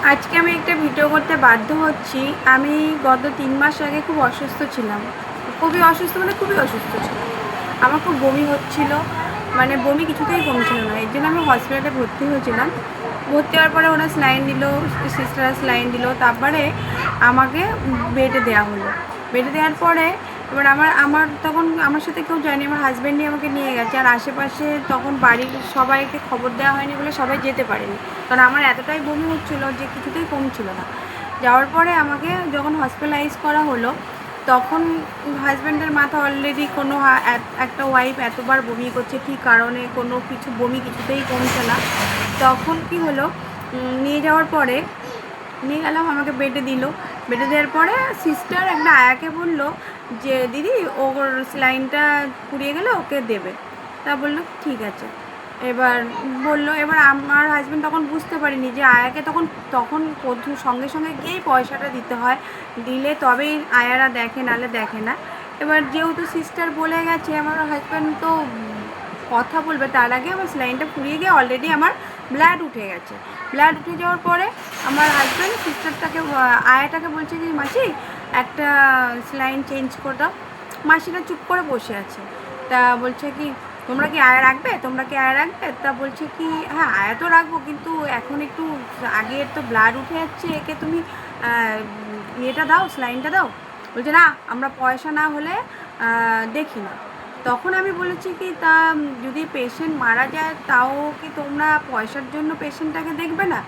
আজকে আমি একটা ভিডিও করতে বাধ্য হচ্ছি। আমি গত ৩ মাস আগে খুব অসুস্থ ছিলাম। খুবই অসুস্থ মানে খুবই অসুস্থ ছিলাম। আমার খুব বমি হচ্ছিল, মানে বমি কিছুতেই কমছিল না। এর জন্য আমি হসপিটালে ভর্তি হয়েছিলাম। ভর্তি হওয়ার পরে ওরা স্যালাইন দিল, সিস্টাররা স্যালাইন দিল। তারপরে আমাকে বেডে দেওয়া হলো। বেডে দেওয়ার পরে এবার আমার আমার তখন আমার সাথে কেউ যায়নি, আমার হাজব্যান্ডই আমাকে নিয়ে গেছে। আর আশেপাশে তখন বাড়ির সবাইকে খবর দেওয়া হয়নি বলে সবাই যেতে পারেনি, কারণ আমার এতটাই বমি হচ্ছিলো যে কিছুতেই কমছিল না। যাওয়ার পরে আমাকে যখন হসপিটালাইজ করা হলো, তখন হাজব্যান্ডের মাথা অলরেডি কোনো একটা ওয়াইফ এতবার বমি করছে, কী কারণে কোনো কিছু বমি কিছুতেই কমছে না। তখন কি হলো, নিয়ে যাওয়ার পরে নিয়ে গেলাম, আমাকে বেডে দিল। বেডে দেওয়ার পরে সিস্টার একটা আয়াকে বললো যে দিদি ওর স্যালাইনটা পুড়িয়ে গেলে ওকে দেবে। তা বললো ঠিক আছে। এবার বললো, এবার আমার হাজব্যান্ড তখন বুঝতে পারিনি যে আয়াকে তখন তখন প্রথম সঙ্গে সঙ্গে গিয়েই পয়সাটা দিতে হয়, দিলে তবেই আয়ারা দেখে, নাহলে দেখে না। এবার যেহেতু সিস্টার বলে গেছে, আমার হাজব্যান্ড তো কথা বলবে তার আগে আমার স্যালাইনটা পুড়িয়ে গিয়ে অলরেডি আমার ব্লাড উঠে গেছে। ব্লাড উঠে যাওয়ার পরে আমার হাজব্যান্ড সিস্টারটাকে আয়াটাকে বলছে যে মাসি একটা স্যালাইন চেঞ্জ করে দাও। মাসিটা চুপ করে বসে আছে। তা বলছে কি তোমরা কি আয়া রাখবে, তোমরা কি আয়া রাখবে? তা বলছে কি হ্যাঁ আয়া তো রাখবো, কিন্তু এখন একটু আগে তো ব্লাড উঠে যাচ্ছে, একে তুমি ইয়েটা দাও, স্যালাইনটা দাও। বলছে না আমরা পয়সা না হলে দেখি না। তখন আমি বলেছি কি তা যদি পেশেন্ট মারা যায় তাও কি তোমরা পয়সার জন্য পেশেন্টটাকে দেখবে না?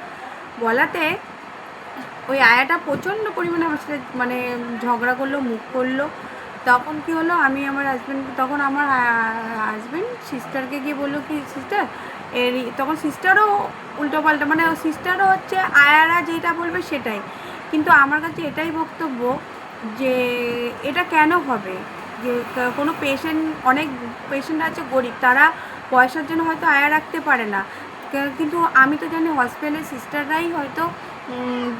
বলাতে ওই আয়াটা প্রচণ্ড পরিমাণে আমার সাথে মানে ঝগড়া করলো, মুখ করলো। তখন কি হলো, আমি আমার হাজব্যান্ড তখন আমার হাজব্যান্ড সিস্টারকে গিয়ে বললো কি সিস্টার এর তখন সিস্টারও উল্টোপাল্টা, মানে সিস্টারও হচ্ছে আয়ারা যেটা বলবে সেটাই। কিন্তু আমার কাছে এটাই বক্তব্য যে এটা কেন হবে, যে কোনো পেশেন্ট, অনেক পেশেন্ট আছে গরিব, তারা পয়সার জন্য হয়তো আয়া রাখতে পারে না, কিন্তু আমি তো জানি হসপিটালের সিস্টাররাই হয়তো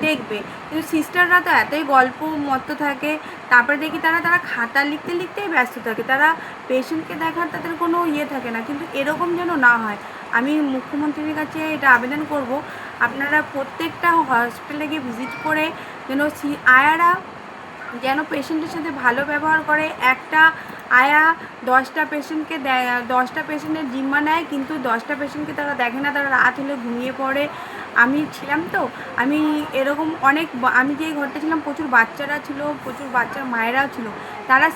দেখবে। কিন্তু সিস্টাররা তো এতই গল্প মতো থাকে, তারপরে দেখি তারা তারা খাতা লিখতে লিখতেই ব্যস্ত থাকে, তারা পেশেন্টকে দেখার তাদের কোনো ইয়ে থাকে না। কিন্তু এরকম যেন না হয়, আমি মুখ্যমন্ত্রীর কাছে এটা আবেদন করব, আপনারা প্রত্যেকটা হসপিটালে গিয়ে ভিজিট করে যেন আয়ারা যেন পেশেন্টের সাথে ভালো ব্যবহার করে। একটা আয়া 10টা পেশেন্টকে দেয়, 10টা পেশেন্টের জিম্মা নেয়, কিন্তু 10টা পেশেন্টকে তারা দেখে না, তারা রাত হলে ঘুমিয়ে পড়ে। আমি ছিলাম তো, আমি এরকম অনেক, আমি যেই ঘরটা ছিলাম প্রচুর বাচ্চারা ছিল, প্রচুর বাচ্চার মায়েরাও ছিল, তারা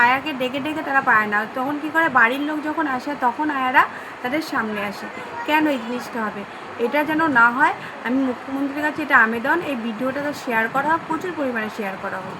আয়াকে ডেকে ডেকে তারা পায় না। তখন কী করে, বাড়ির লোক যখন আসে তখন আয়ারা তাদের সামনে আসে। কেন এই জিনিসটা হবে? এটা যেন না হয়। আমি মুখ্যমন্ত্রীর কাছে এটা আবেদন, এই ভিডিওটা তো শেয়ার করা হোক, প্রচুর পরিমাণে শেয়ার করা হোক।